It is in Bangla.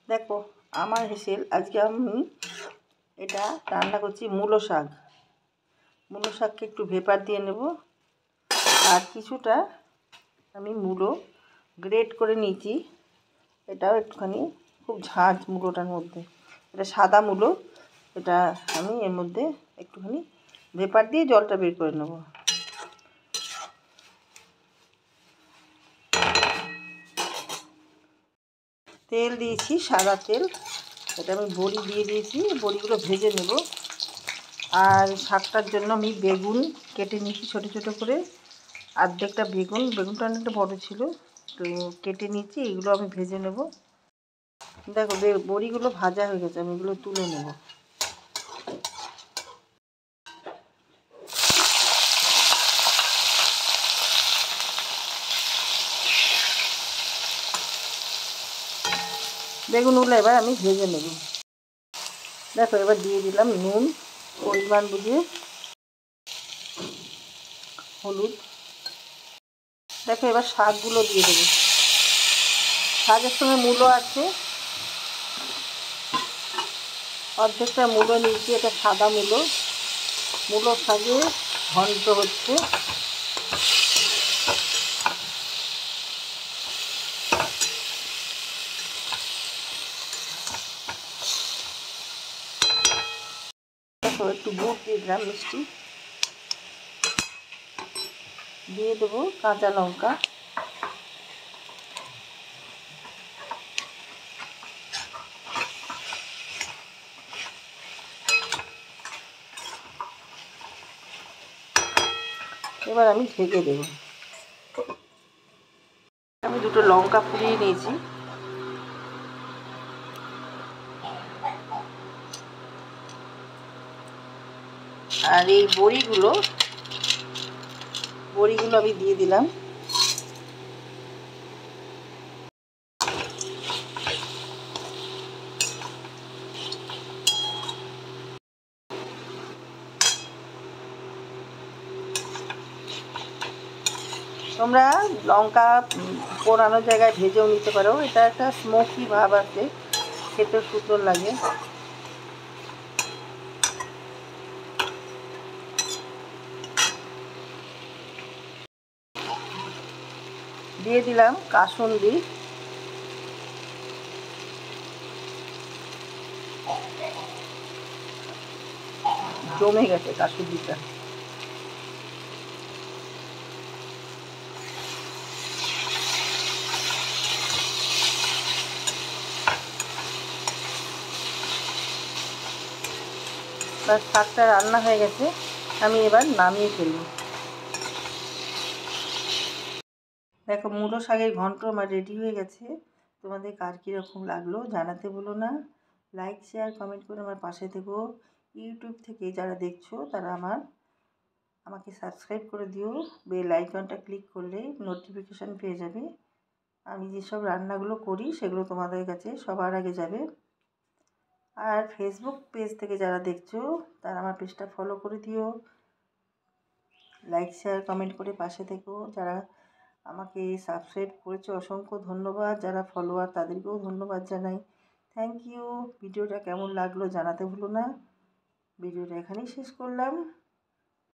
দেখো আমার হেসেল আজকে আমি এটা রান্না করছি মূলো শাক। মূলো শাককে একটু ভেপার দিয়ে নেব। আর কিছুটা আমি মূলো গ্রেট করে নিয়েছি, এটাও একটুখানি খুব ঝাঁঝ মূলোটার মধ্যে, এটা সাদা মূলো, এটা আমি এর মধ্যে একটুখানি ভেপার দিয়ে জলটা বের করে নেব। তেল দিয়েছি, সাদা তেল, এটা আমি বড়ি দিয়ে দিয়েছি, বড়িগুলো ভেজে নেব। আর শাকটার জন্য আমি বেগুন কেটে নিয়েছি ছোটো ছোটো করে, অর্ধেকটা বেগুনটা অনেকটা বড় ছিল, তো কেটে নিয়েছি, এগুলো আমি ভেজে নেব। দেখো বড়িগুলো ভাজা হয়ে গেছে, আমি এগুলো তুলে নেব। বেগুনগুলো এবার আমি ভেজে নেব। দেখো এবার দিয়ে দিলাম নুন পরিমাণ বুঝে, হলুদ। দেখো এবার শাকগুলো দিয়ে দেবো। শাকের সঙ্গে মূলো আছে, অর্ধেকটা মূলো নিয়েছি, এটা সাদা মূলো, মূলো শাকে ঘন্ট হচ্ছে। দেখো একটু গুড় দিয়ে দিলাম, মিষ্টি দিয়ে দেবো, কাঁচা লঙ্কা, এবার আমি ঢেকে দেব। আমি দুটো লঙ্কা পুড়িয়ে নিয়েছি, আর এই বড়িগুলো আমি দিয়ে দিলাম। তোমরা লঙ্কা পোড়ানোর জায়গায় ভেজেও নিতে পারো, এটা একটা স্মোকি ভাব আছে, খেতে সুন্দর লাগে। দিয়ে দিলাম কাসুন্দি, জমে গেছে কাসুন্দিটা। বাস শাকটা রান্না হয়ে গেছে, আমি এবার নামিয়ে ফেলব। দেখো মূলো শাকের ঘন্ট আমার রেডি হয়ে গেছে। তোমাদের কার কীরকম লাগলো জানাতে ভুলো না। লাইক শেয়ার কমেন্ট করে আমার পাশে থেকো। ইউটিউব থেকে যারা দেখছো তারা আমাকে সাবস্ক্রাইব করে দিও, বেল আইকনটা ক্লিক করলে নোটিফিকেশান পেয়ে যাবে। আমি যেসব রান্নাগুলো করি সেগুলো তোমাদের কাছে সবার আগে যাবে। আর ফেসবুক পেজ থেকে যারা দেখছো তারা আমার পেজটা ফলো করে দিও, লাইক শেয়ার কমেন্ট করে পাশে থেকো। যারা আমাকে সাবস্ক্রাইব করেছো অসংখ্য ধন্যবাদ, যারা ফলোয়ার তাদেরকেও ধন্যবাদ জানাই। Thank you. ভিডিওটা কেমন লাগলো জানাতে ভুলো না। ভিডিওটা এখানেই শেষ করলাম।